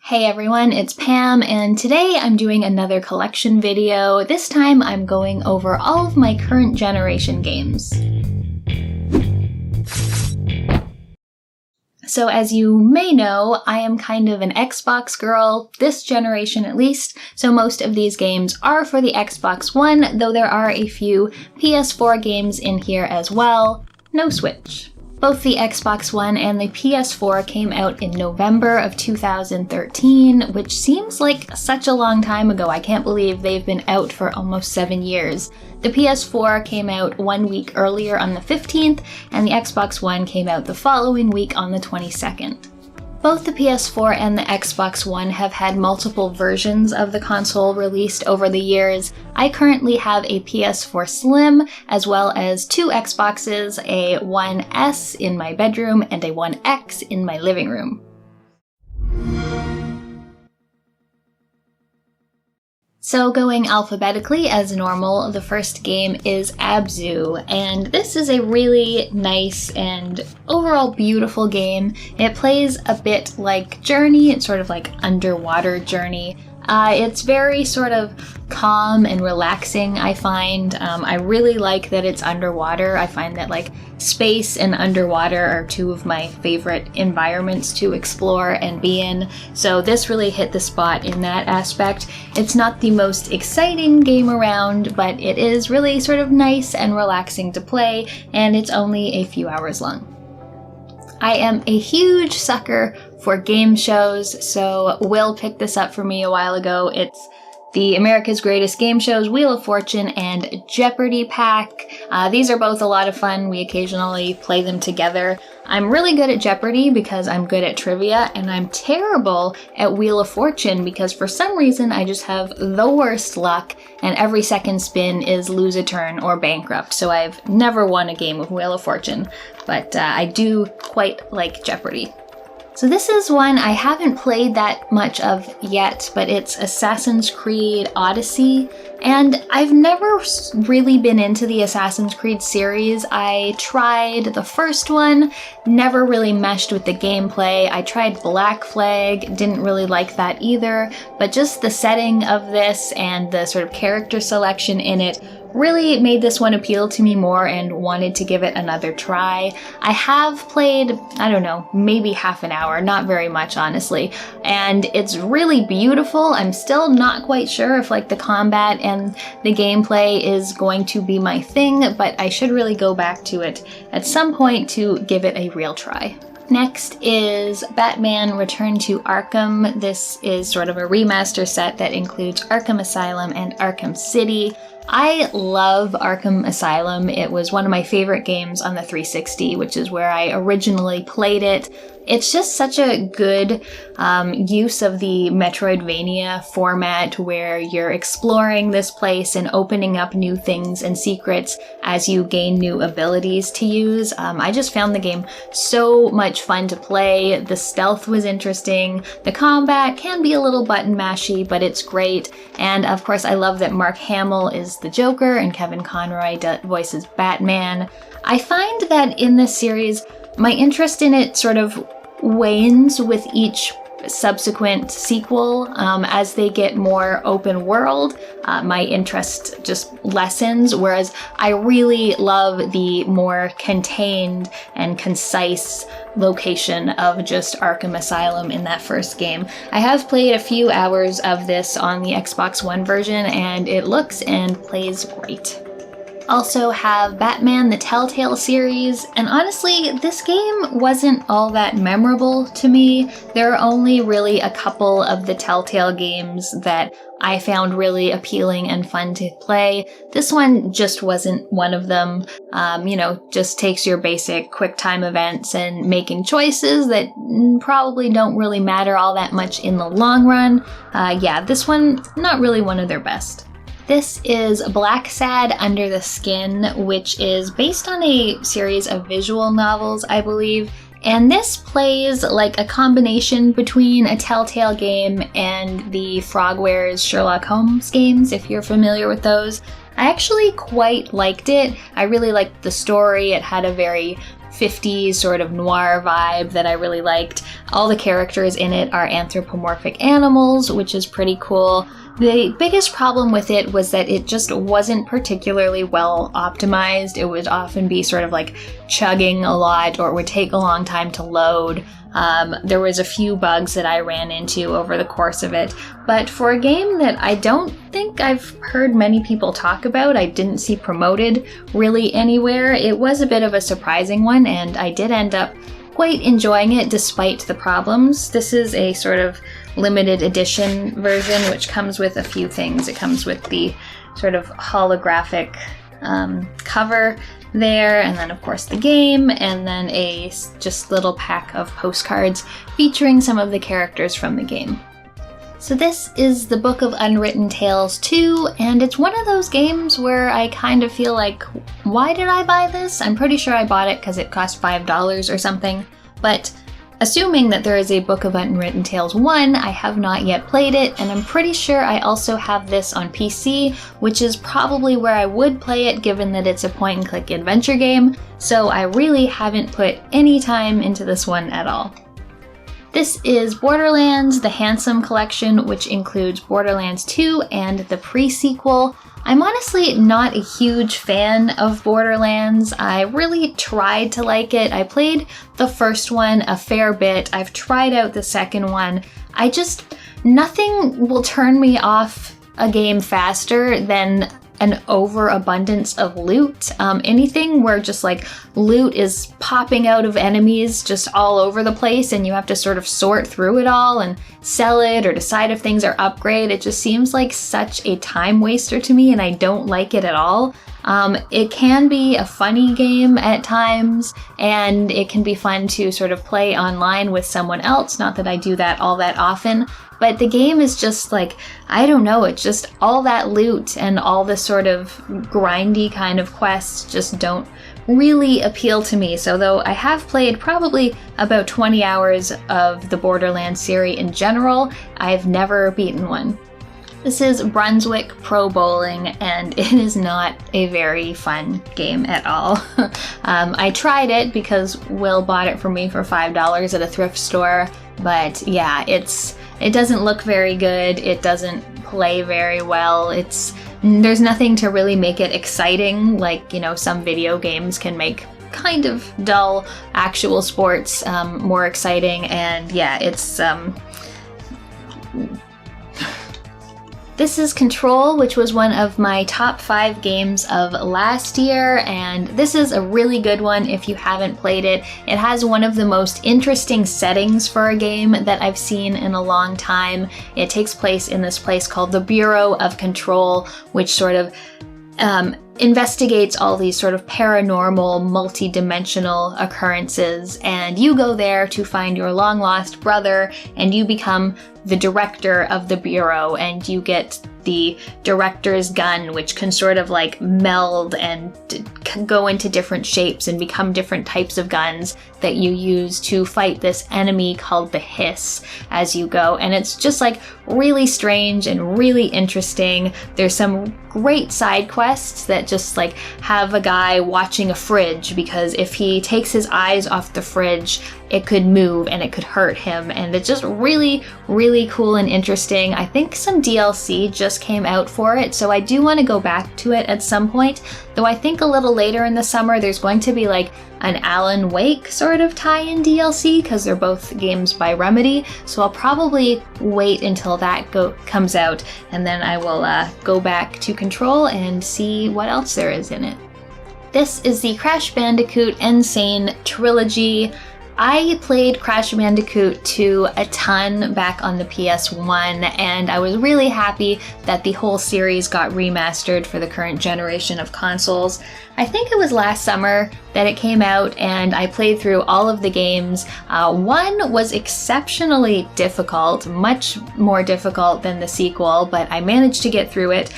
Hey everyone, it's Pam, and today I'm doing another collection video. This time I'm going over all of my current generation games. So as you may know, I am kind of an Xbox girl, this generation at least, so most of these games are for the Xbox One, though there are a few PS4 games in here as well. No Switch. Both the Xbox One and the PS4 came out in November of 2013, which seems like such a long time ago. I can't believe they've been out for almost 7 years. The PS4 came out 1 week earlier on the 15th, and the Xbox One came out the following week on the 22nd. Both the PS4 and the Xbox One have had multiple versions of the console released over the years. I currently have a PS4 Slim, as well as two Xboxes, a One S in my bedroom and a One X in my living room. So going alphabetically as normal, the first game is Abzu, and this is a really nice and overall beautiful game. It plays a bit like Journey, it's sort of like underwater Journey. It's very sort of calm and relaxing, I find. I really like that it's underwater. I find that like space and underwater are two of my favorite environments to explore and be in, so this really hit the spot in that aspect. It's not the most exciting game around, but it is really sort of nice and relaxing to play, and it's only a few hours long. I am a huge sucker for game shows, so Will picked this up for me a while ago. It's the America's Greatest Game Shows, Wheel of Fortune, and Jeopardy pack. These are both a lot of fun. We occasionally play them together. I'm really good at Jeopardy because I'm good at trivia, and I'm terrible at Wheel of Fortune because for some reason I just have the worst luck, and every second spin is lose a turn or bankrupt, so I've never won a game of Wheel of Fortune, but I do quite like Jeopardy. So this is one I haven't played that much of yet, but it's Assassin's Creed Odyssey, and I've never really been into the Assassin's Creed series. I tried the first one, never really meshed with the gameplay. I tried Black Flag, didn't really like that either, but just the setting of this and the sort of character selection in it really made this one appeal to me more and wanted to give it another try. I have played, I don't know, maybe half an hour, not very much honestly, and it's really beautiful. I'm still not quite sure if like the combat and the gameplay is going to be my thing, but I should really go back to it at some point to give it a real try. Next is Batman Return to Arkham. This is sort of a remaster set that includes Arkham Asylum and Arkham City. I love Arkham Asylum. It was one of my favorite games on the 360, which is where I originally played it. It's just such a good use of the Metroidvania format where you're exploring this place and opening up new things and secrets as you gain new abilities to use. I just found the game so much fun to play. The stealth was interesting. The combat can be a little button mashy, but it's great. And of course, I love that Mark Hamill is the Joker and Kevin Conroy voices Batman. I find that in this series, my interest in it sort of wanes with each subsequent sequel. As they get more open world, my interest just lessens, whereas I really love the more contained and concise location of just Arkham Asylum in that first game. I have played a few hours of this on the Xbox One version, and it looks and plays great. Also have Batman the Telltale series, and honestly, this game wasn't all that memorable to me. There are only really a couple of the Telltale games that I found really appealing and fun to play. This one just wasn't one of them. Just takes your basic quick time events and making choices that probably don't really matter all that much in the long run. This one, not really one of their best. This is Black Sad Under the Skin, which is based on a series of visual novels, I believe, and this plays like a combination between a Telltale game and the Frogwares Sherlock Holmes games, if you're familiar with those. I actually quite liked it. I really liked the story. It had a very 50s sort of noir vibe that I really liked. All the characters in it are anthropomorphic animals, which is pretty cool. The biggest problem with it was that it just wasn't particularly well optimized. It would often be sort of like chugging a lot, or it would take a long time to load. There was a few bugs that I ran into over the course of it, but for a game that I don't think I've heard many people talk about, I didn't see promoted really anywhere, it was a bit of a surprising one, and I did end up quite enjoying it despite the problems. This is a sort of limited edition version, which comes with a few things. It comes with the sort of holographic cover there, and then of course the game, and then a just little pack of postcards featuring some of the characters from the game. So this is the Book of Unwritten Tales 2, and it's one of those games where I kind of feel like, why did I buy this? I'm pretty sure I bought it because it cost $5 or something, but assuming that there is a Book of Unwritten Tales 1, I have not yet played it, and I'm pretty sure I also have this on PC, which is probably where I would play it given that it's a point-and-click adventure game, so I really haven't put any time into this one at all. This is Borderlands, the Handsome Collection, which includes Borderlands 2 and the pre-sequel. I'm honestly not a huge fan of Borderlands. I really tried to like it. I played the first one a fair bit. I've tried out the second one. Nothing will turn me off a game faster than an overabundance of loot. Anything where just like loot is popping out of enemies just all over the place and you have to sort of sort through it all and sell it or decide if things are upgrade, it just seems like such a time waster to me, and I don't like it at all. It can be a funny game at times, and it can be fun to sort of play online with someone else, not that I do that all that often, but the game is just like, I don't know, it's just all that loot and all the sort of grindy kind of quests just don't really appeal to me. So though I have played probably about 20 hours of the Borderlands series in general, I've never beaten one. This is Brunswick Pro Bowling, and it is not a very fun game at all. I tried it because Will bought it for me for $5 at a thrift store, but yeah, it doesn't look very good, it doesn't play very well, there's nothing to really make it exciting, like, you know, some video games can make kind of dull actual sports more exciting, and yeah, This is Control, which was one of my top 5 games of last year, and this is a really good one if you haven't played it. It has one of the most interesting settings for a game that I've seen in a long time. It takes place in this place called the Bureau of Control, which sort of investigates all these sort of paranormal, multi-dimensional occurrences, and you go there to find your long-lost brother, and you become the director of the bureau, and you get the director's gun, which can sort of like meld and go into different shapes and become different types of guns that you use to fight this enemy called the Hiss as you go. And it's just like really strange and really interesting. There's some great side quests that just like have a guy watching a fridge, because if he takes his eyes off the fridge, it could move and it could hurt him, and it's just really, really cool and interesting. I think some DLC just came out for it, so I do want to go back to it at some point, though I think a little later in the summer there's going to be like an Alan Wake sort of tie-in DLC, because they're both games by Remedy, so I'll probably wait until that comes out, and then I will go back to Control and see what else there is in it. This is the Crash Bandicoot N. Sane Trilogy. I played Crash Bandicoot 2 a ton back on the PS1, and I was really happy that the whole series got remastered for the current generation of consoles. I think it was last summer that it came out, and I played through all of the games. 1 was exceptionally difficult, much more difficult than the sequel, but I managed to get through it.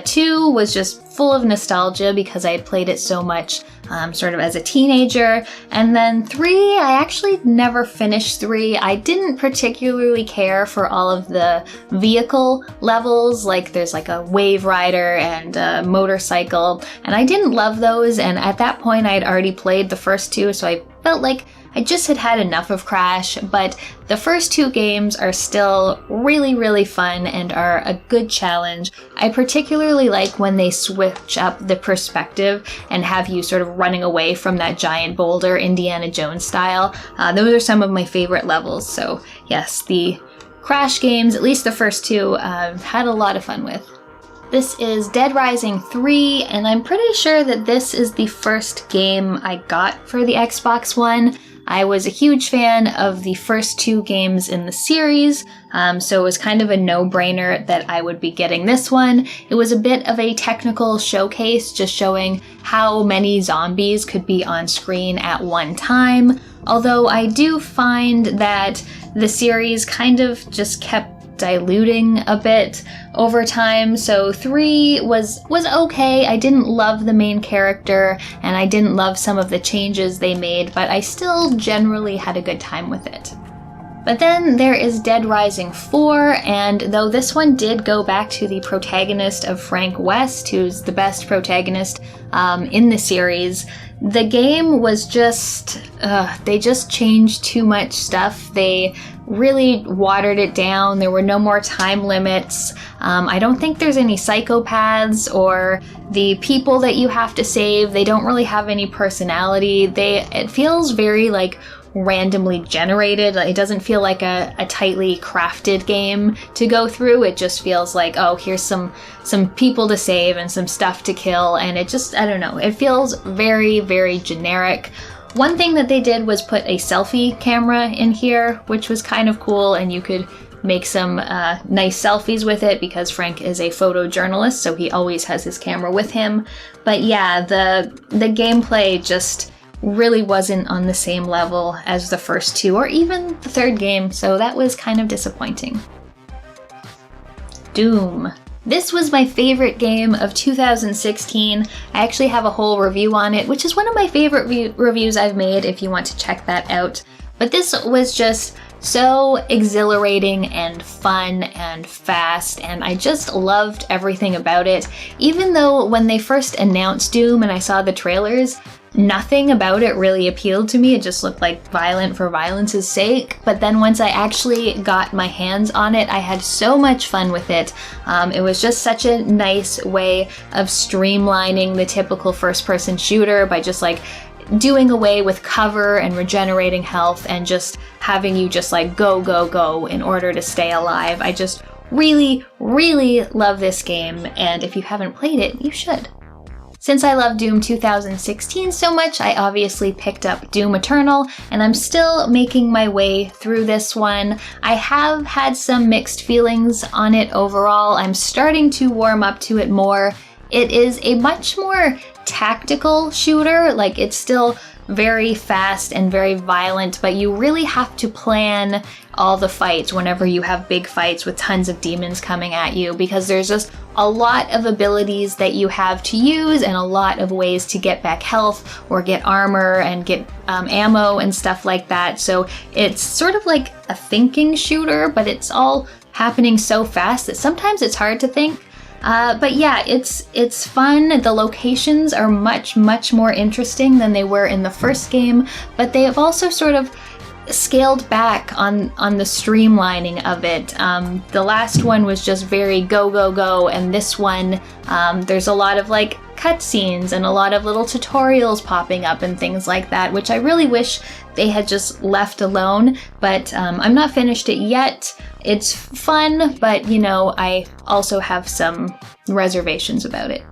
2 was just full of nostalgia because I had played it so much sort of as a teenager. And then 3, I actually never finished 3. I didn't particularly care for all of the vehicle levels, like there's like a wave rider and a motorcycle, and I didn't love those, and at that point I had already played the first 2, so I felt like I just had enough of Crash, but the first 2 games are still really, really fun and are a good challenge. I particularly like when they switch up the perspective and have you sort of running away from that giant boulder, Indiana Jones style. Those are some of my favorite levels, so yes, the Crash games, at least the first 2, had a lot of fun with. This is Dead Rising 3, and I'm pretty sure that this is the first game I got for the Xbox One. I was a huge fan of the first 2 games in the series, so it was kind of a no-brainer that I would be getting this one. It was a bit of a technical showcase, just showing how many zombies could be on screen at one time, although I do find that the series kind of just kept diluting a bit over time. So 3 was okay. I didn't love the main character, and I didn't love some of the changes they made, but I still generally had a good time with it. But then there is Dead Rising 4, and though this one did go back to the protagonist of Frank West, who's the best protagonist in the series, the game was just, they just changed too much stuff. They really watered it down. There were no more time limits. I don't think there's any psychopaths, or the people that you have to save, they don't really have any personality. It feels very like randomly generated. It doesn't feel like a tightly crafted game to go through. It just feels like, oh, here's some people to save and some stuff to kill, and it just, I don't know, it feels very, very generic. One thing that they did was put a selfie camera in here, which was kind of cool, and you could make some nice selfies with it because Frank is a photojournalist, so he always has his camera with him. But yeah, the gameplay just really wasn't on the same level as the first 2 or even the 3rd game, so that was kind of disappointing. Doom. This was my favorite game of 2016. I actually have a whole review on it, which is one of my favorite reviews I've made if you want to check that out. But this was just so exhilarating and fun and fast, and I just loved everything about it. Even though when they first announced Doom and I saw the trailers, nothing about it really appealed to me. It just looked like violent for violence's sake. But then once I actually got my hands on it, I had so much fun with it. It was just such a nice way of streamlining the typical first-person shooter by just like doing away with cover and regenerating health and just having you just like go in order to stay alive. I just really, really love this game, and if you haven't played it, you should. Since I love Doom 2016 so much, I obviously picked up Doom Eternal, and I'm still making my way through this one. I have had some mixed feelings on it overall. I'm starting to warm up to it more. It is a much more tactical shooter. Like, it's still very fast and very violent, but you really have to plan all the fights whenever you have big fights with tons of demons coming at you, because there's just a lot of abilities that you have to use and a lot of ways to get back health or get armor and get ammo and stuff like that. So it's sort of like a thinking shooter, but it's all happening so fast that sometimes it's hard to think. But yeah, it's fun. The locations are much more interesting than they were in the first game, but they have also sort of scaled back on the streamlining of it. The last one was just very go, and this one, there's a lot of like cutscenes and a lot of little tutorials popping up and things like that, which I really wish they had just left alone, but I'm not finished it yet. It's fun, but you know, I also have some reservations about it.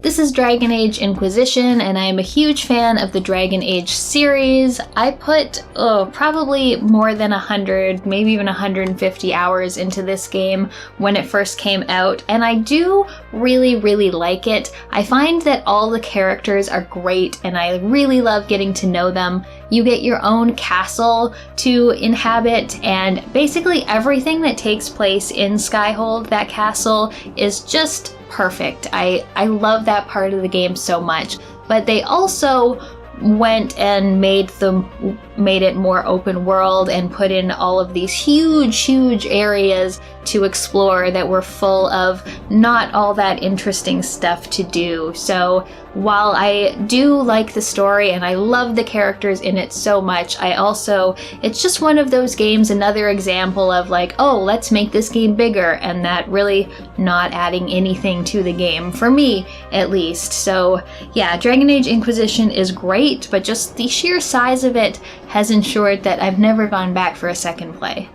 This is Dragon Age Inquisition, and I am a huge fan of the Dragon Age series. I put probably more than 100, maybe even 150 hours into this game when it first came out, and I do really like it. I find that all the characters are great, and I really love getting to know them. You get your own castle to inhabit, and basically everything that takes place in Skyhold, that castle, is just perfect. I love that part of the game so much. but they also went and made it more open world and put in all of these huge areas to explore that were full of not all that interesting stuff to do. So while I do like the story and I love the characters in it so much, it's just one of those games, another example of like, oh, let's make this game bigger, and that really not adding anything to the game, for me at least. So yeah, Dragon Age Inquisition is great, but just the sheer size of it has ensured that I've never gone back for a second play.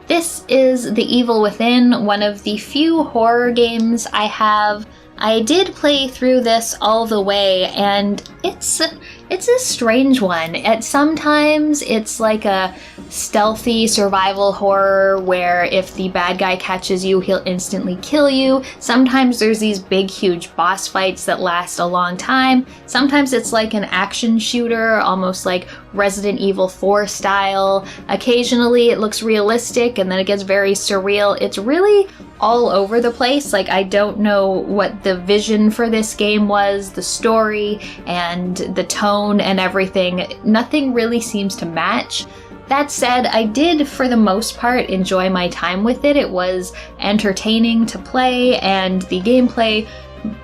This is The Evil Within, one of the few horror games I have. I did play through this all the way, and it's a strange one. Sometimes it's like a stealthy survival horror where if the bad guy catches you, he'll instantly kill you. Sometimes there's these big, huge boss fights that last a long time. Sometimes it's like an action shooter, almost like Resident Evil 4 style. Occasionally it looks realistic, and then it gets very surreal. It's really all over the place. Like, I don't know what the vision for this game was, the story and the tone and everything. Nothing really seems to match. That said, I did, for the most part, enjoy my time with it. It was entertaining to play, and the gameplay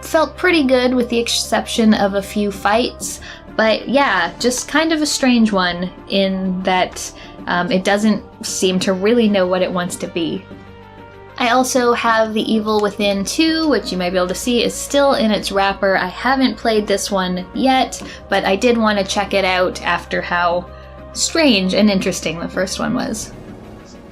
felt pretty good with the exception of a few fights. But yeah, just kind of a strange one in that it doesn't seem to really know what it wants to be. I also have The Evil Within 2, which you might be able to see is still in its wrapper. I haven't played this one yet, but I did want to check it out after how strange and interesting the first one was.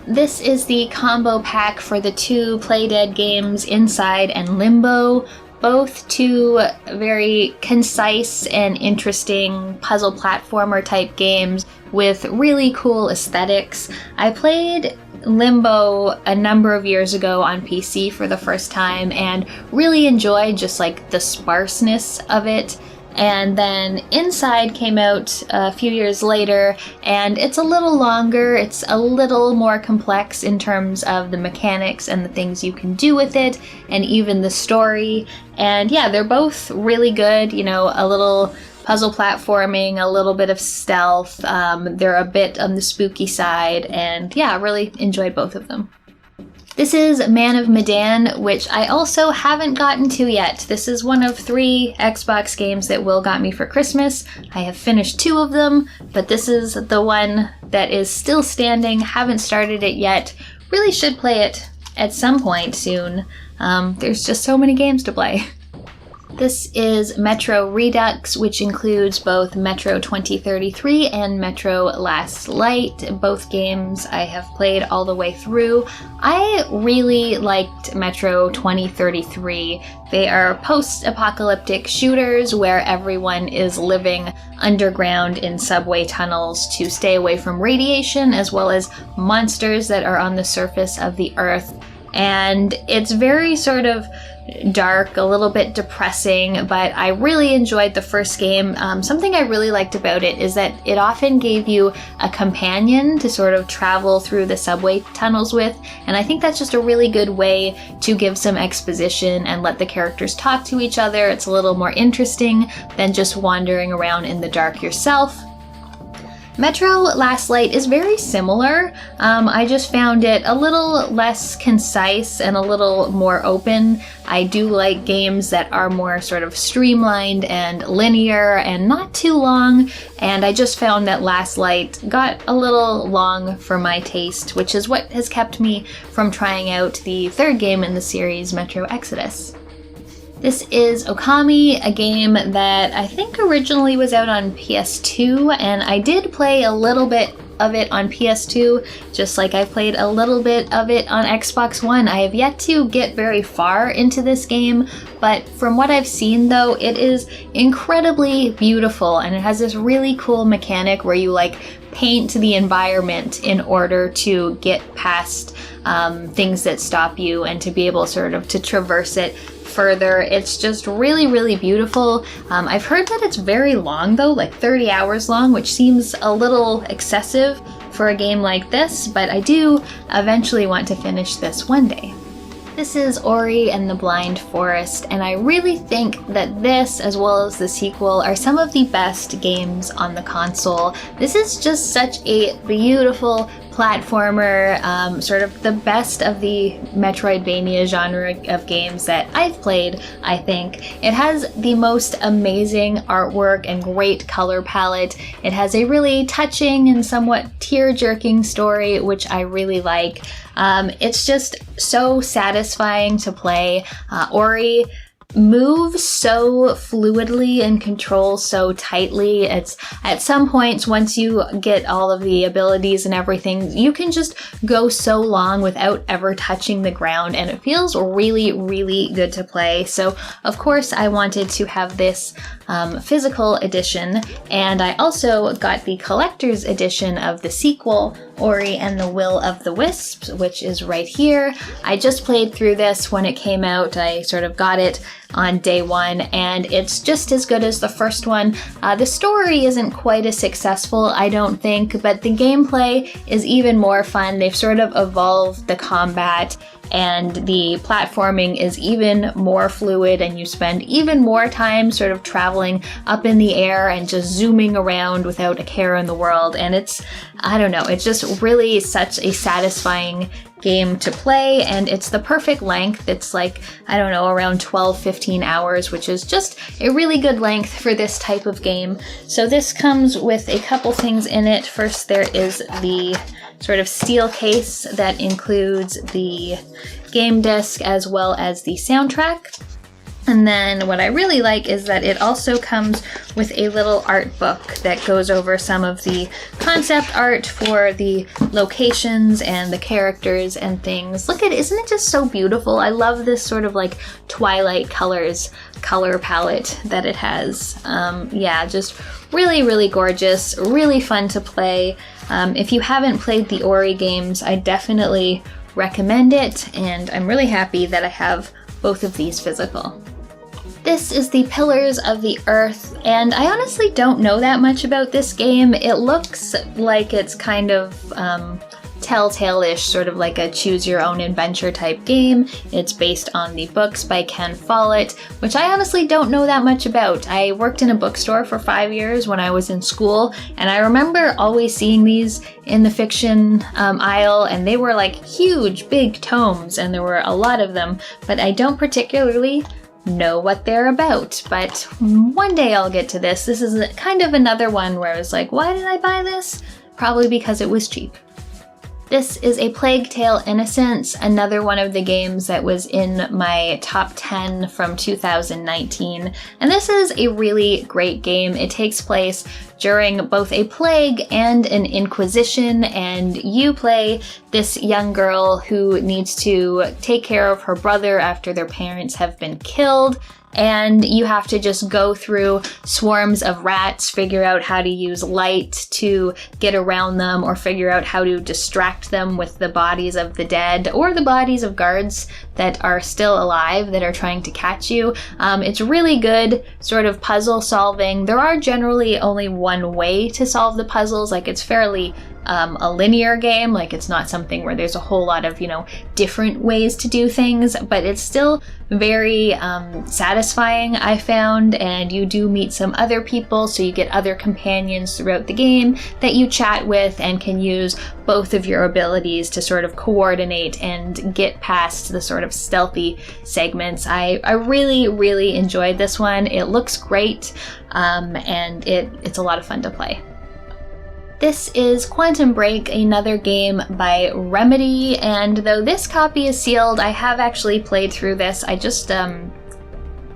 This is the combo pack for the two Playdead games, Inside and Limbo. Both two very concise and interesting puzzle platformer type games with really cool aesthetics. I played Limbo a number of years ago on PC for the first time and really enjoyed just like the sparseness of it. And then Inside came out a few years later, and it's a little longer, it's a little more complex in terms of the mechanics and the things you can do with it, and even the story. And yeah, they're both really good, you know, a little puzzle platforming, a little bit of stealth, they're a bit on the spooky side, and yeah, really enjoyed both of them. This is Man of Medan, which I also haven't gotten to yet. This is one of 3 Xbox games that Will got me for Christmas. I have finished 2 of them, but this is the one that is still standing, haven't started it yet. Really should play it at some point soon. There's just so many games to play. This is Metro Redux, which includes both Metro 2033 and Metro Last Light. Both games I have played all the way through. I really liked Metro 2033. They are post-apocalyptic shooters where everyone is living underground in subway tunnels to stay away from radiation, as well as monsters that are on the surface of the earth. And it's very sort of dark, a little bit depressing, but I really enjoyed the first game. Something I really liked about it is that it often gave you a companion to sort of travel through the subway tunnels with, and I think that's just a really good way to give some exposition and let the characters talk to each other. It's a little more interesting than just wandering around in the dark yourself. Metro Last Light is very similar. I just found it a little less concise and a little more open. I do like games that are more sort of streamlined and linear and not too long, and I just found that Last Light got a little long for my taste, which is what has kept me from trying out the third game in the series, Metro Exodus. This is Okami, a game that I think originally was out on PS2, and I did play a little bit of it on PS2, just like I played a little bit of it on Xbox One. I have yet to get very far into this game, but from what I've seen though, it is incredibly beautiful, and it has this really cool mechanic where you like paint the environment in order to get past things that stop you and to be able sort of to traverse it further. It's just really beautiful. I've heard that it's very long though, like 30 hours long, which seems a little excessive for a game like this, but I do eventually want to finish this one day. This is Ori and the Blind Forest, and I really think that this, as well as the sequel, are some of the best games on the console. This is just such a beautiful platformer, sort of the best of the Metroidvania genre of games that I've played, I think. It has the most amazing artwork and great color palette. It has a really touching and somewhat tear-jerking story, which I really like. It's just so satisfying to play. Ori moves so fluidly and controls so tightly. It's at some points, once you get all of the abilities and everything, you can just go so long without ever touching the ground, and it feels really, really good to play. So of course I wanted to have this physical edition, and I also got the collector's edition of the sequel, Ori and the Will of the Wisps, which is right here. I just played through this when it came out. I sort of got it on day one, and it's just as good as the first one. The story isn't quite as successful, I don't think, but the gameplay is even more fun. They've sort of evolved the combat, and the platforming is even more fluid, and you spend even more time sort of traveling up in the air and just zooming around without a care in the world. And it's, I don't know, it's just really such a satisfying game to play, and it's the perfect length. It's like, I don't know, around 12-15 hours, which is just a really good length for this type of game. So this comes with a couple things in it. First, there is the sort of steel case that includes the game disc as well as the soundtrack. And then what I really like is that it also comes with a little art book that goes over some of the concept art for the locations and the characters and things. Look at it, isn't it just so beautiful? I love this sort of like Twilight colors color palette that it has. Yeah, just really, really gorgeous, really fun to play. If you haven't played the Ori games, I definitely recommend it, and I'm really happy that I have both of these physical. This is the Pillars of the Earth, and I honestly don't know that much about this game. It looks like it's kind of Telltale-ish, sort of like a choose-your-own-adventure type game. It's based on the books by Ken Follett, which I honestly don't know that much about. I worked in a bookstore for 5 years when I was in school, and I remember always seeing these in the fiction aisle, and they were like huge, big tomes, and there were a lot of them, but I don't particularly know what they're about. But one day I'll get to this. This is kind of another one where I was like, why did I buy this? Probably because it was cheap. This is A Plague Tale: Innocence, another one of the games that was in my top 10 from 2019. And this is a really great game. It takes place during both a plague and an inquisition, and you play this young girl who needs to take care of her brother after their parents have been killed. And you have to just go through swarms of rats, figure out how to use light to get around them, or figure out how to distract them with the bodies of the dead or the bodies of guards that are still alive that are trying to catch you. It's really good sort of puzzle solving. There are generally only one way to solve the puzzles. Like, it's fairly a linear game. Like, it's not something where there's a whole lot of, different ways to do things, but it's still very satisfying, I found, and you do meet some other people, so you get other companions throughout the game that you chat with and can use both of your abilities to sort of coordinate and get past the sort of stealthy segments. I really, really enjoyed this one. It looks great, and it's a lot of fun to play. This is Quantum Break, another game by Remedy, and though this copy is sealed, I have actually played through this. I just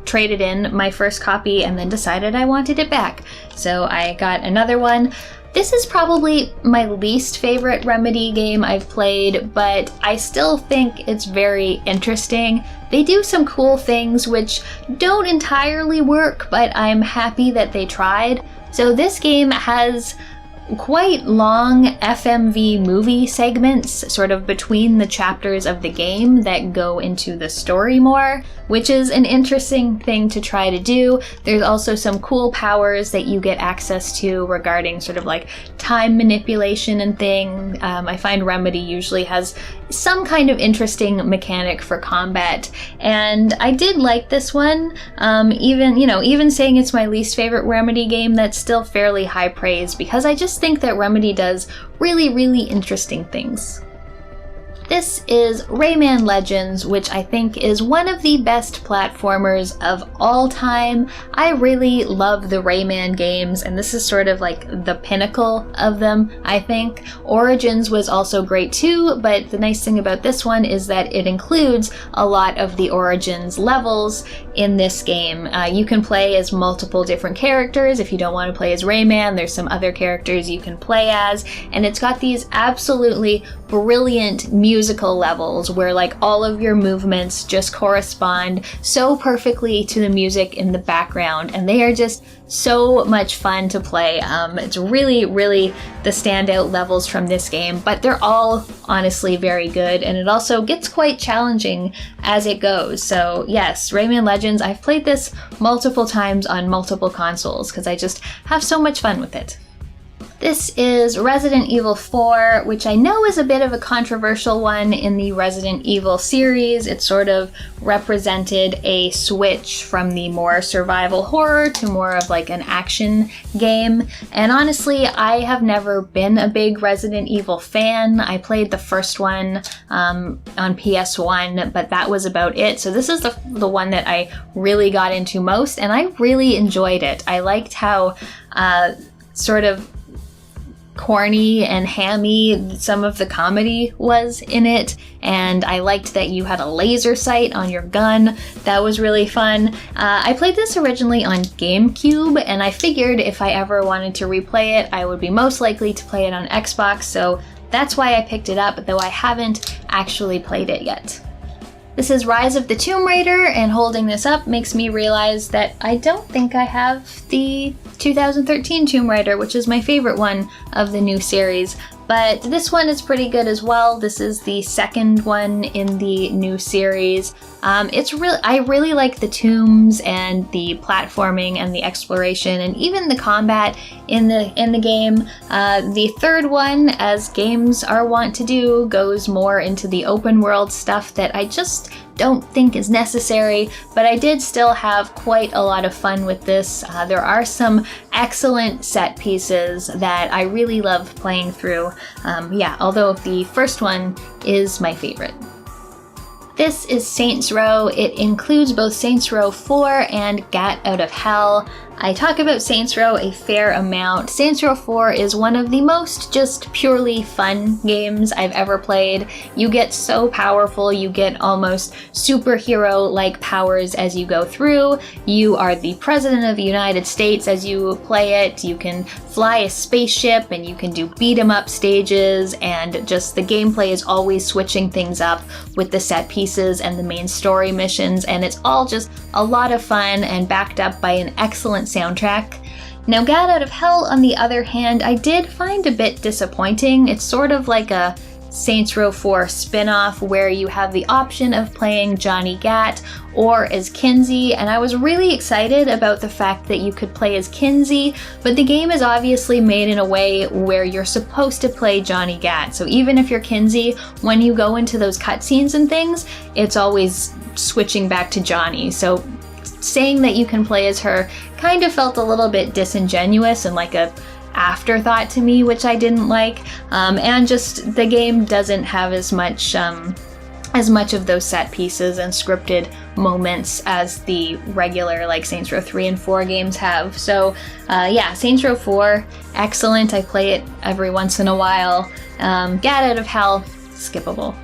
traded in my first copy and then decided I wanted it back, so I got another one. This is probably my least favorite Remedy game I've played, but I still think it's very interesting. They do some cool things which don't entirely work, but I'm happy that they tried. So this game has quite long FMV movie segments sort of between the chapters of the game that go into the story more, which is an interesting thing to try to do. There's also some cool powers that you get access to regarding sort of like time manipulation and thing. I find Remedy usually has some kind of interesting mechanic for combat, and I did like this one. Even saying it's my least favorite Remedy game, that's still fairly high praise because I just think that Remedy does really, really interesting things. This is Rayman Legends, which I think is one of the best platformers of all time. I really love the Rayman games, and this is sort of like the pinnacle of them, I think. Origins was also great too, but the nice thing about this one is that it includes a lot of the Origins levels in this game. You can play as multiple different characters. If you don't want to play as Rayman, there's some other characters you can play as, and it's got these absolutely brilliant musical levels where like all of your movements just correspond so perfectly to the music in the background, and they are just so much fun to play. It's really, really the standout levels from this game, but they're all honestly very good, and it also gets quite challenging as it goes. So yes, Rayman Legends, I've played this multiple times on multiple consoles because I just have so much fun with it. This is Resident Evil 4, which I know is a bit of a controversial one in the Resident Evil series. It sort of represented a switch from the more survival horror to more of like an action game. And honestly, I have never been a big Resident Evil fan. I played the first one on PS1, but that was about it. So this is the one that I really got into most, and I really enjoyed it. I liked how sort of corny and hammy some of the comedy was in it, and I liked that you had a laser sight on your gun. That was really fun. I played this originally on GameCube, and I figured if I ever wanted to replay it, I would be most likely to play it on Xbox, so that's why I picked it up, though I haven't actually played it yet. This is Rise of the Tomb Raider, and holding this up makes me realize that I don't think I have the 2013 Tomb Raider, which is my favorite one of the new series. But this one is pretty good as well. This is the second one in the new series. I really like the tombs and the platforming and the exploration and even the combat in the game. The third one, as games are wont to do, goes more into the open world stuff that I just don't think is necessary, but I did still have quite a lot of fun with this. There are some excellent set pieces that I really love playing through. Although the first one is my favorite. This is Saints Row. It includes both Saints Row 4 and Gat Out of Hell. I talk about Saints Row a fair amount. Saints Row 4 is one of the most just purely fun games I've ever played. You get so powerful, you get almost superhero-like powers as you go through. You are the President of the United States as you play it. You can fly a spaceship and you can do beat-em-up stages, and just the gameplay is always switching things up with the set pieces and the main story missions, and it's all just a lot of fun and backed up by an excellent soundtrack. Now, Gat Out of Hell, on the other hand, I did find a bit disappointing. It's sort of like a Saints Row 4 spin-off where you have the option of playing Johnny Gat or as Kinsey, and I was really excited about the fact that you could play as Kinsey, but the game is obviously made in a way where you're supposed to play Johnny Gat. So even if you're Kinsey, when you go into those cutscenes and things, it's always switching back to Johnny. So saying that you can play as her kind of felt a little bit disingenuous and like a afterthought to me, which I didn't like. And just the game doesn't have as much of those set pieces and scripted moments as the regular like Saints Row 3 and 4 games have. So Saints Row 4, excellent. I play it every once in a while. Gat Out of Hell, skippable.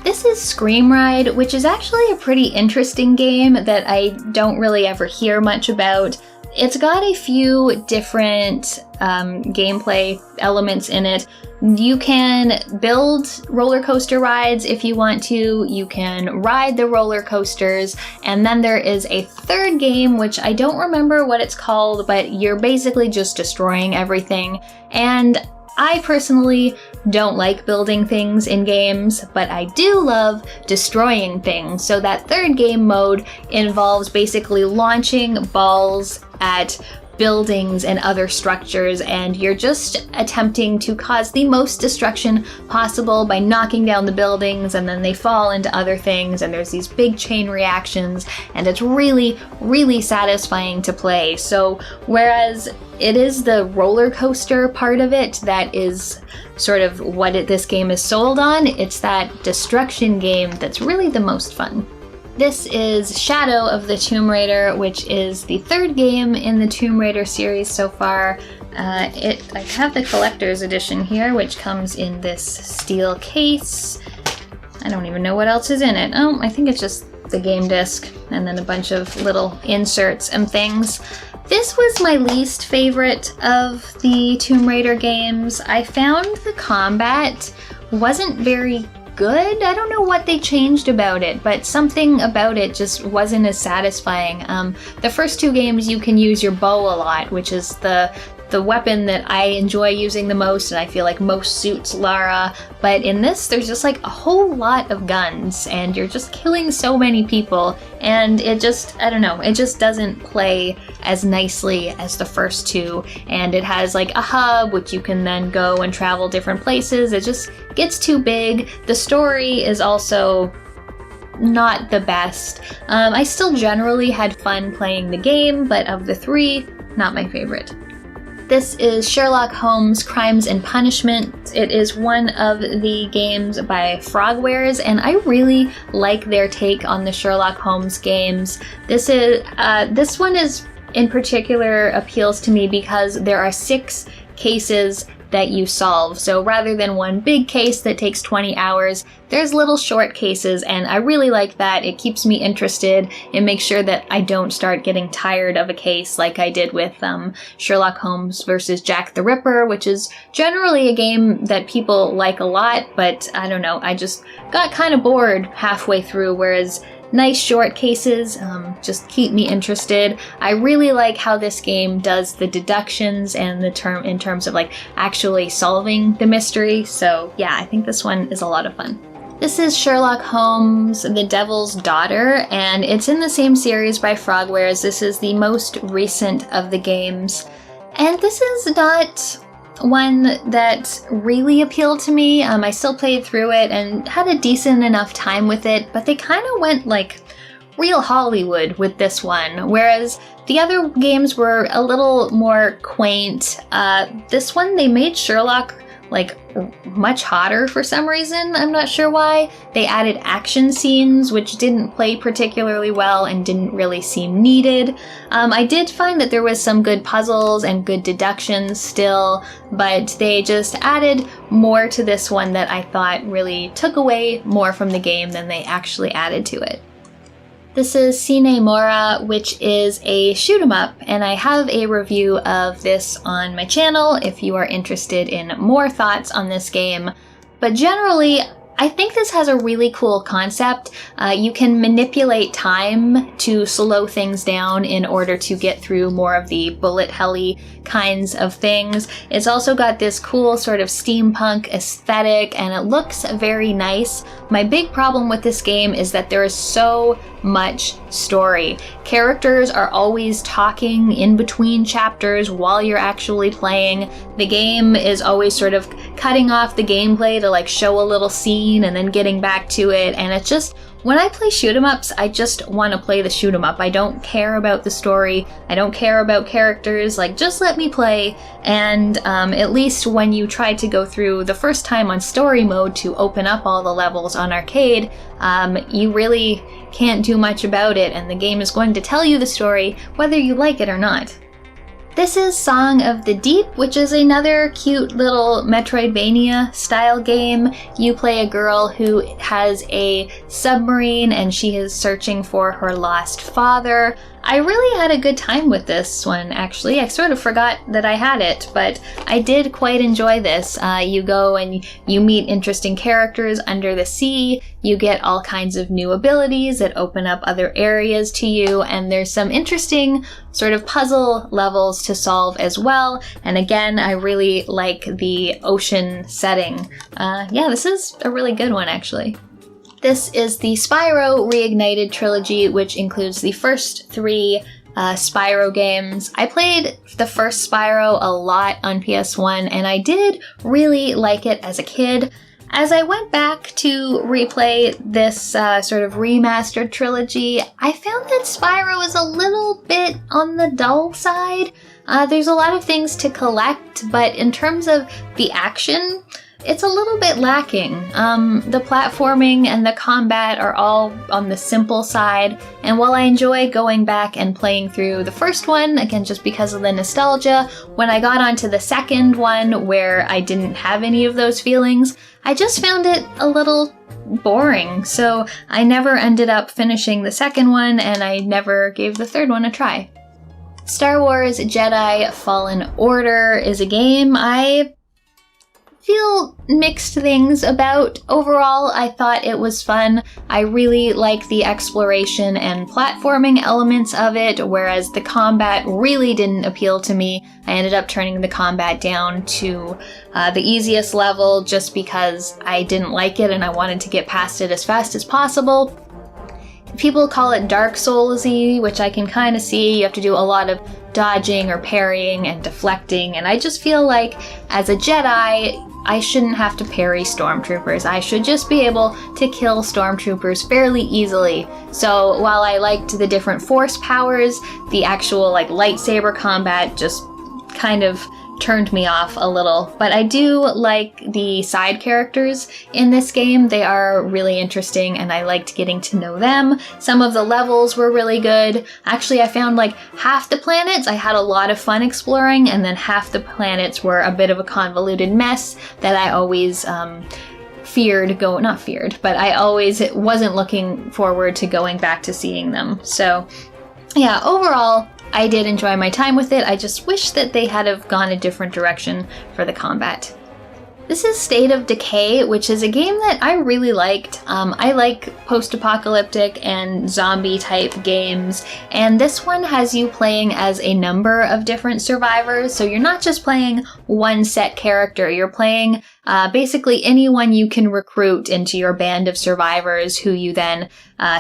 This is Scream Ride, which is actually a pretty interesting game that I don't really ever hear much about. It's got a few different gameplay elements in it. You can build roller coaster rides if you want to, you can ride the roller coasters, and then there is a third game, which I don't remember what it's called, but you're basically just destroying everything. And I personally don't like building things in games, but I do love destroying things. So that third game mode involves basically launching balls at buildings and other structures, and you're just attempting to cause the most destruction possible by knocking down the buildings, and then they fall into other things, and there's these big chain reactions, and it's really, really satisfying to play. So whereas it is the roller coaster part of it that is sort of what this game is sold on, it's that destruction game that's really the most fun. This is Shadow of the Tomb Raider, which is the third game in the Tomb Raider series so far. I have the collector's edition here, which comes in this steel case. I don't even know what else is in it. Oh, I think it's just the game disc and then a bunch of little inserts and things. This was my least favorite of the Tomb Raider games. I found the combat wasn't very good. I don't know what they changed about it, but something about it just wasn't as satisfying. The first two games you can use your bow a lot, which is the weapon that I enjoy using the most, and I feel like most suits Lara. But in this, there's just like a whole lot of guns, and you're just killing so many people, and it just, I don't know, it just doesn't play as nicely as the first two. And it has like a hub, which you can then go and travel different places. It just gets too big. The story is also not the best. I still generally had fun playing the game, but of the three, not my favorite. This is Sherlock Holmes Crimes and Punishment. It is one of the games by Frogwares, and I really like their take on the Sherlock Holmes games. This one is in particular appeals to me because there are 6 cases that you solve. So rather than one big case that takes 20 hours, there's little short cases, and I really like that. It keeps me interested. It makes sure that I don't start getting tired of a case like I did with Sherlock Holmes versus Jack the Ripper, which is generally a game that people like a lot, but I don't know, I just got kind of bored halfway through, whereas nice short cases just keep me interested. I really like how this game does the deductions and in terms of like actually solving the mystery. So yeah, I think this one is a lot of fun. This is Sherlock Holmes, The Devil's Daughter, and it's in the same series by Frogwares. This is the most recent of the games. And this is not one that really appealed to me. I still played through it and had a decent enough time with it, but they kind of went like real Hollywood with this one, whereas the other games were a little more quaint. This one, they made Sherlock like much hotter for some reason. I'm not sure why. They added action scenes, which didn't play particularly well and didn't really seem needed. I did find that there was some good puzzles and good deductions still, but they just added more to this one that I thought really took away more from the game than they actually added to it. This is Sine Mora, which is a shoot 'em up, and I have a review of this on my channel if you are interested in more thoughts on this game. But generally, I think this has a really cool concept. You can manipulate time to slow things down in order to get through more of the bullet helly kinds of things. It's also got this cool sort of steampunk aesthetic, and it looks very nice. My big problem with this game is that there is so much story. Characters are always talking in between chapters while you're actually playing. The game is always sort of cutting off the gameplay to like show a little scene and then getting back to it, and it's just, when I play shoot 'em ups, I just want to play the shoot 'em up. I don't care about the story. I don't care about characters. Like, just let me play. And at least when you try to go through the first time on story mode to open up all the levels on arcade, you really can't do much about it, and the game is going to tell you the story whether you like it or not. This is Song of the Deep, which is another cute little Metroidvania style game. You play a girl who has a submarine and she is searching for her lost father. I really had a good time with this one, actually. I sort of forgot that I had it, but I did quite enjoy this. You go and you meet interesting characters under the sea, you get all kinds of new abilities that open up other areas to you, and there's some interesting sort of puzzle levels to solve as well. And again, I really like the ocean setting. Yeah, this is a really good one, actually. This is the Spyro Reignited trilogy, which includes the first 3 Spyro games. I played the first Spyro a lot on PS1, and I did really like it as a kid. As I went back to replay this sort of remastered trilogy, I found that Spyro is a little bit on the dull side. There's a lot of things to collect, but in terms of the action, it's a little bit lacking. The platforming and the combat are all on the simple side, and while I enjoy going back and playing through the first one, again just because of the nostalgia, when I got onto the second one where I didn't have any of those feelings, I just found it a little boring, so I never ended up finishing the second one, and I never gave the third one a try. Star Wars Jedi Fallen Order is a game I feel mixed things about. Overall, I thought it was fun. I really like the exploration and platforming elements of it, whereas the combat really didn't appeal to me. I ended up turning the combat down to the easiest level just because I didn't like it and I wanted to get past it as fast as possible. People call it Dark Souls-y, which I can kind of see. You have to do a lot of dodging or parrying and deflecting, and I just feel like as a Jedi, I shouldn't have to parry stormtroopers. I should just be able to kill stormtroopers fairly easily. So while I liked the different force powers, the actual lightsaber combat just kind of turned me off a little. But I do like the side characters in this game. They are really interesting and I liked getting to know them. Some of the levels were really good. Actually, I found half the planets I had a lot of fun exploring, and then half the planets were a bit of a convoluted mess that I always I always wasn't looking forward to going back to seeing them. So yeah, overall, I did enjoy my time with it. I just wish that they had have gone a different direction for the combat. This is State of Decay, which is a game that I really liked. I like post-apocalyptic and zombie-type games, and this one has you playing as a number of different survivors, so you're not just playing one set character, you're playing basically anyone you can recruit into your band of survivors who you then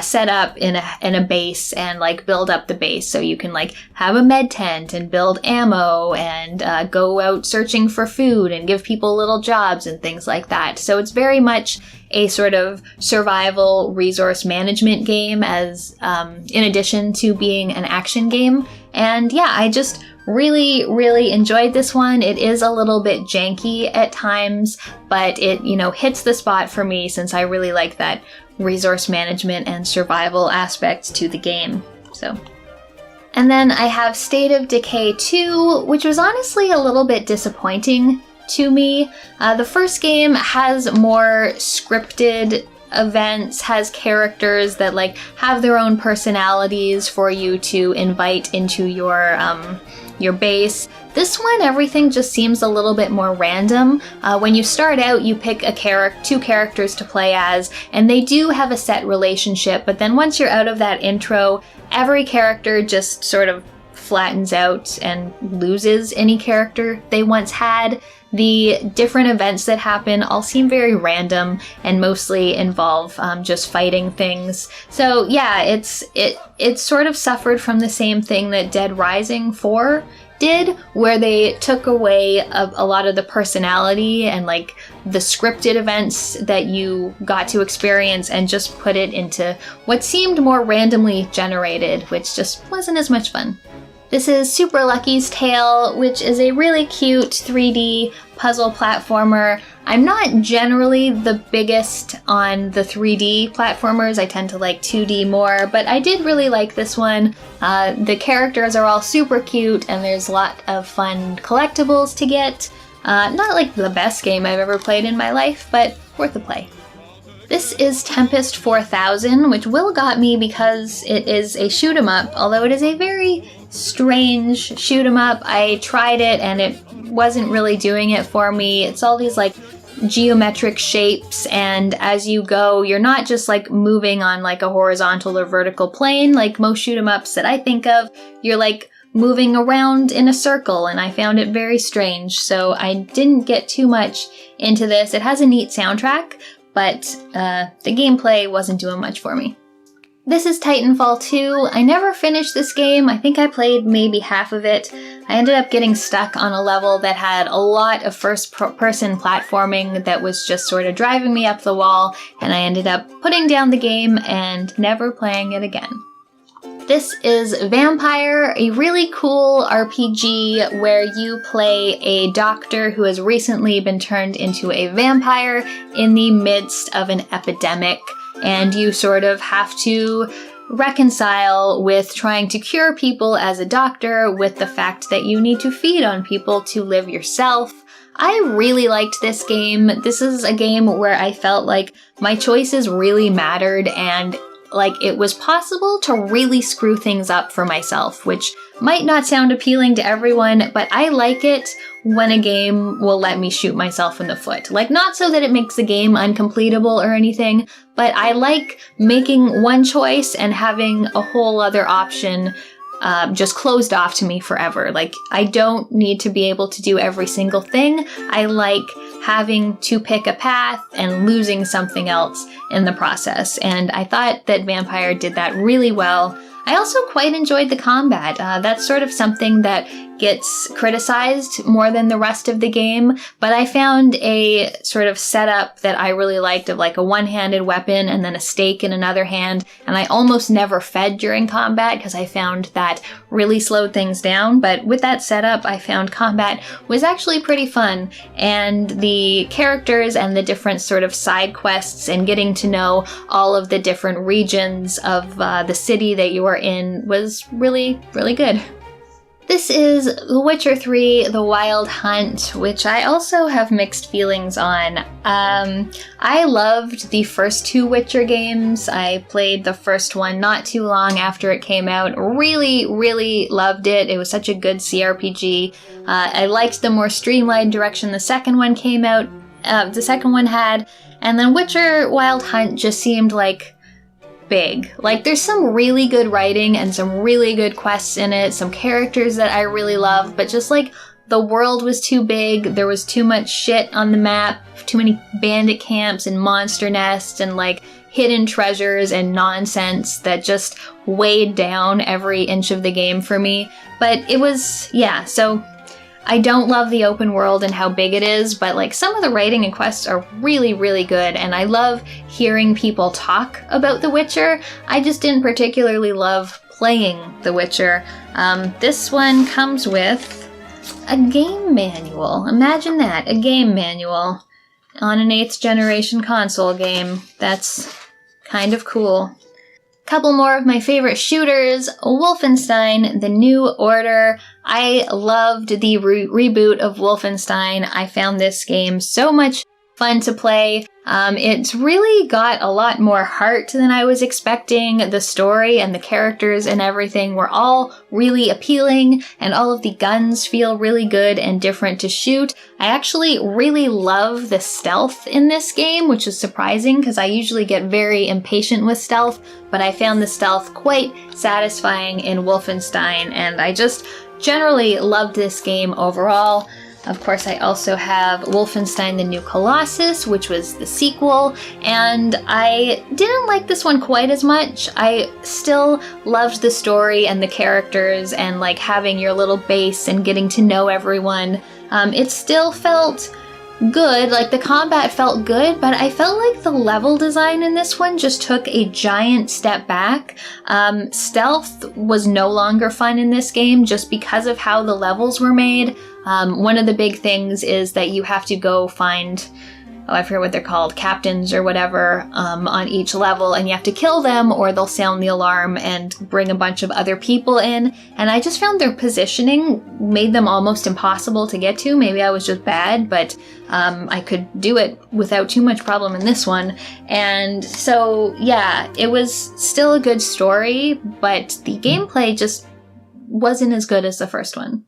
set up in a base and build up the base. So you can have a med tent and build ammo and go out searching for food and give people little jobs and things like that. So it's very much a sort of survival resource management game as in addition to being an action game. And yeah, I just really enjoyed this one. It is a little bit janky at times, but it, hits the spot for me since I really like that resource management and survival aspect to the game. So. And then I have State of Decay 2, which was honestly a little bit disappointing to me. The first game has more scripted events, has characters that have their own personalities for you to invite into your base. This one, everything just seems a little bit more random. When you start out, you pick two characters to play as, and they do have a set relationship, but then once you're out of that intro, every character just sort of flattens out and loses any character they once had. The different events that happen all seem very random and mostly involve just fighting things. So yeah, it sort of suffered from the same thing that Dead Rising 4 did, where they took away a lot of the personality and the scripted events that you got to experience and just put it into what seemed more randomly generated, which just wasn't as much fun. This is Super Lucky's Tale, which is a really cute 3D puzzle platformer. I'm not generally the biggest on the 3D platformers. I tend to like 2D more, but I did really like this one. The characters are all super cute, and there's a lot of fun collectibles to get. Not the best game I've ever played in my life, but worth a play. This is Tempest 4000, which Will got me because it is a shoot 'em up, although it is a very strange shoot 'em up. I tried it and it wasn't really doing it for me. It's all these like geometric shapes, and as you go, you're not just like moving on like a horizontal or vertical plane like most shoot 'em ups that I think of. You're like moving around in a circle, and I found it very strange, so I didn't get too much into this. It has a neat soundtrack, but the gameplay wasn't doing much for me. This is Titanfall 2. I never finished this game. I think I played maybe half of it. I ended up getting stuck on a level that had a lot of first-person platforming that was just sort of driving me up the wall, and I ended up putting down the game and never playing it again. This is Vampire, a really cool RPG where you play a doctor who has recently been turned into a vampire in the midst of an epidemic, and you sort of have to reconcile with trying to cure people as a doctor with the fact that you need to feed on people to live yourself. I really liked this game. This is a game where I felt like my choices really mattered, and like it was possible to really screw things up for myself, which might not sound appealing to everyone, but I like it when a game will let me shoot myself in the foot. Like, not so that it makes the game uncompletable or anything, but I like making one choice and having a whole other option just closed off to me forever. Like, I don't need to be able to do every single thing. I like having to pick a path and losing something else in the process. And I thought that Vampire did that really well. I also quite enjoyed the combat. That's sort of something that gets criticized more than the rest of the game, but I found a sort of setup that I really liked of like a one-handed weapon and then a stake in another hand, and I almost never fed during combat because I found that really slowed things down, but with that setup I found combat was actually pretty fun, and the characters and the different sort of side quests and getting to know all of the different regions of the city that you are in was really, really good. This is The Witcher 3: The Wild Hunt, which I also have mixed feelings on. I loved the first two Witcher games. I played the first one not too long after it came out. Really, really loved it. It was such a good CRPG. I liked the more streamlined direction the second one came out. The second one had, and then Witcher Wild Hunt just seemed like big. Like, there's some really good writing and some really good quests in it, some characters that I really love, but just like the world was too big, there was too much shit on the map, too many bandit camps and monster nests and like hidden treasures and nonsense that just weighed down every inch of the game for me. But it was, yeah, so I don't love the open world and how big it is, but like some of the writing and quests are really, really good, and I love hearing people talk about The Witcher. I just didn't particularly love playing The Witcher. This one comes with a game manual. Imagine that, a game manual on an 8th generation console game. That's kind of cool. Couple more of my favorite shooters. Wolfenstein: The New Order. I loved the reboot of Wolfenstein. I found this game so much fun to play. It's really got a lot more heart than I was expecting. The story and the characters and everything were all really appealing, and all of the guns feel really good and different to shoot. I actually really love the stealth in this game, which is surprising because I usually get very impatient with stealth, but I found the stealth quite satisfying in Wolfenstein, and I just generally loved this game overall. Of course, I also have Wolfenstein: The New Colossus, which was the sequel, and I didn't like this one quite as much. I still loved the story and the characters and like having your little base and getting to know everyone. It still felt good, like the combat felt good, but I felt like the level design in this one just took a giant step back. Stealth was no longer fun in this game just because of how the levels were made. One of the big things is that you have to go find I forget what they're called, captains or whatever, on each level, and you have to kill them or they'll sound the alarm and bring a bunch of other people in. And I just found their positioning made them almost impossible to get to. Maybe I was just bad, but I could do it without too much problem in this one. And so, yeah, it was still a good story, but the gameplay just wasn't as good as the first one.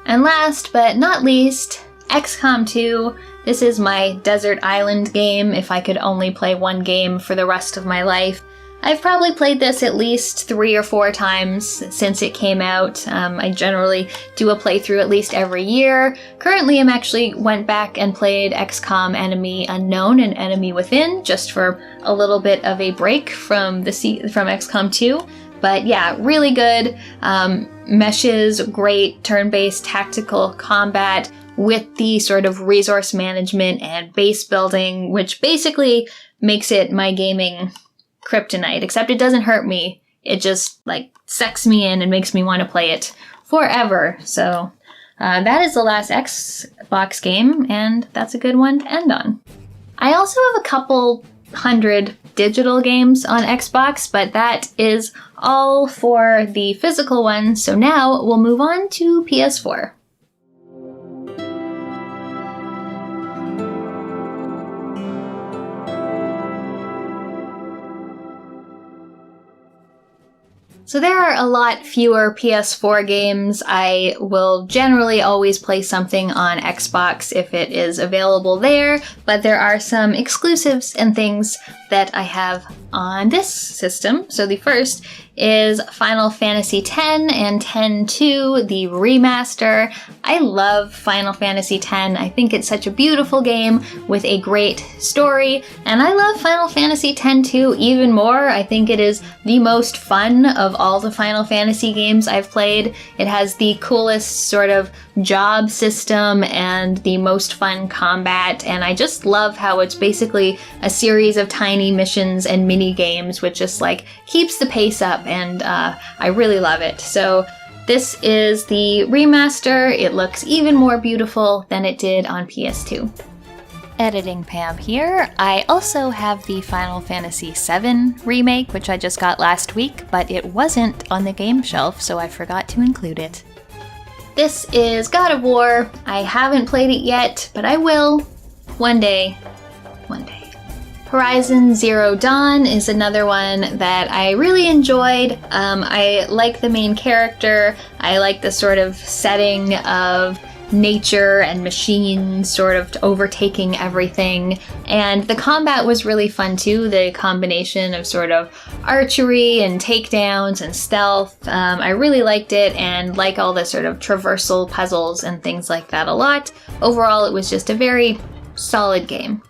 And last but not least, XCOM 2. This is my desert island game if I could only play one game for the rest of my life. I've probably played this at least 3 or 4 times since it came out. I generally do a playthrough at least every year. Currently, I'm actually went back and played XCOM Enemy Unknown and Enemy Within just for a little bit of a break from XCOM 2. But yeah, really good. Meshes, great turn-based tactical combat with the sort of resource management and base building, which basically makes it my gaming kryptonite, except it doesn't hurt me. It just like sucks me in and makes me want to play it forever. So that is the last Xbox game, and that's a good one to end on. I also have a couple hundred digital games on Xbox, but that is all for the physical one. So now we'll move on to PS4. So there are a lot fewer PS4 games. I will generally always play something on Xbox if it is available there, but there are some exclusives and things that I have on this system. So the first is Final Fantasy X and X-2, the remaster. I love Final Fantasy X. I think it's such a beautiful game with a great story, and I love Final Fantasy X-2 even more. I think it is the most fun of all the Final Fantasy games I've played. It has the coolest sort of job system and the most fun combat, and I just love how it's basically a series of tiny missions and mini games, which just like keeps the pace up, and I really love it. So this is the remaster. It looks even more beautiful than it did on PS2. Editing Pam here. I also have the Final Fantasy VII remake, which I just got last week, but it wasn't on the game shelf, so I forgot to include it. This is God of War. I haven't played it yet, but I will. One day. One day. Horizon Zero Dawn is another one that I really enjoyed. I like the main character. I like the sort of setting of nature and machines sort of overtaking everything. And the combat was really fun too, the combination of sort of archery and takedowns and stealth. I really liked it and like all the sort of traversal puzzles and things like that a lot. Overall, it was just a very solid game.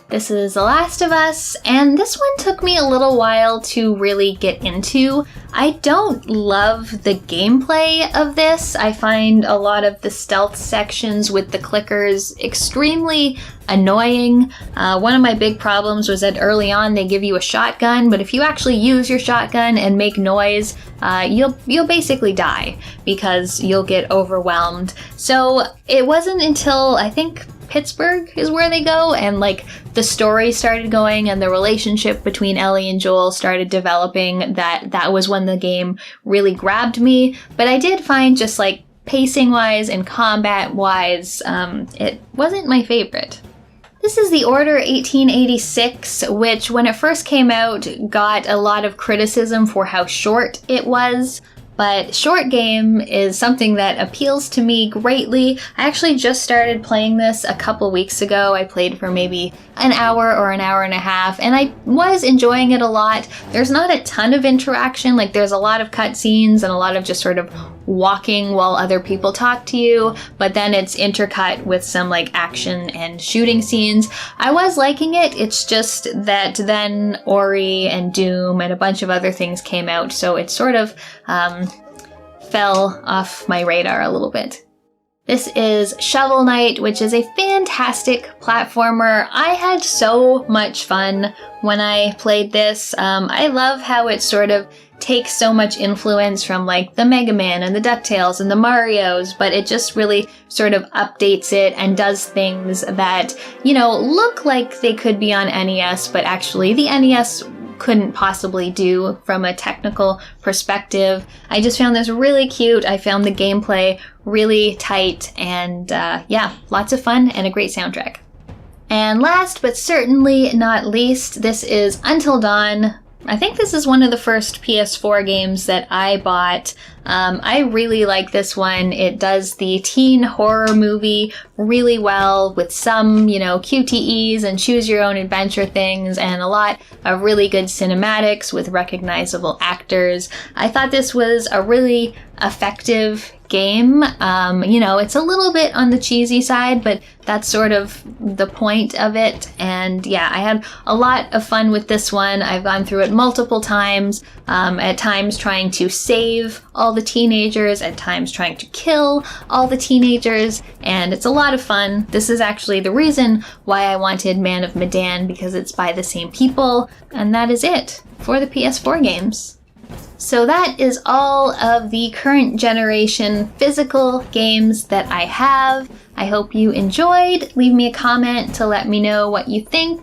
This is The Last of Us, and this one took me a little while to really get into. I don't love the gameplay of this. I find a lot of the stealth sections with the clickers extremely annoying. One of my big problems was that early on they give you a shotgun, but if you actually use your shotgun and make noise, you'll basically die because you'll get overwhelmed. So it wasn't until I think Pittsburgh is where they go, and like the story started going and the relationship between Ellie and Joel started developing, that was when the game really grabbed me. But I did find just like pacing wise and combat wise, it wasn't my favorite. This is The Order 1886, which when it first came out got a lot of criticism for how short it was. But short game is something that appeals to me greatly. I actually just started playing this a couple weeks ago. I played for maybe an hour or an hour and a half, and I was enjoying it a lot. There's not a ton of interaction, like there's a lot of cutscenes and a lot of just sort of walking while other people talk to you, but then it's intercut with some like action and shooting scenes. I was liking it, it's just that then Ori and Doom and a bunch of other things came out, so it sort of fell off my radar a little bit. This is Shovel Knight, which is a fantastic platformer. I had so much fun when I played this. I love how it sort of takes so much influence from like the Mega Man and the DuckTales and the Marios, but it just really sort of updates it and does things that, you know, look like they could be on NES, but actually the NES couldn't possibly do from a technical perspective. I just found this really cute. I found the gameplay really tight, and yeah, lots of fun and a great soundtrack. And last but certainly not least, this is Until Dawn. I think this is one of the first PS4 games that I bought. I really like this one. It does the teen horror movie really well with some, you know, QTEs and choose your own adventure things and a lot of really good cinematics with recognizable actors. I thought this was a really effective game. You know, it's a little bit on the cheesy side, but that's sort of the point of it. And yeah, I had a lot of fun with this one. I've gone through it multiple times, at times trying to save all the teenagers, at times trying to kill all the teenagers, and it's a lot of fun. This is actually the reason why I wanted Man of Medan, because it's by the same people, and that is it for the PS4 games. So that is all of the current generation physical games that I have. I hope you enjoyed. Leave me a comment to let me know what you think.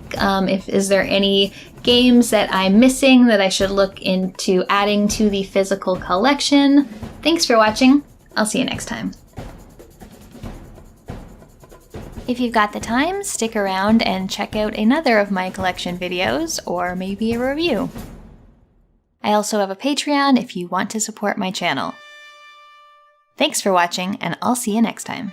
Is there any games that I'm missing that I should look into adding to the physical collection? Thanks for watching. I'll see you next time. If you've got the time, stick around and check out another of my collection videos, or maybe a review. I also have a Patreon if you want to support my channel. Thanks for watching, and I'll see you next time.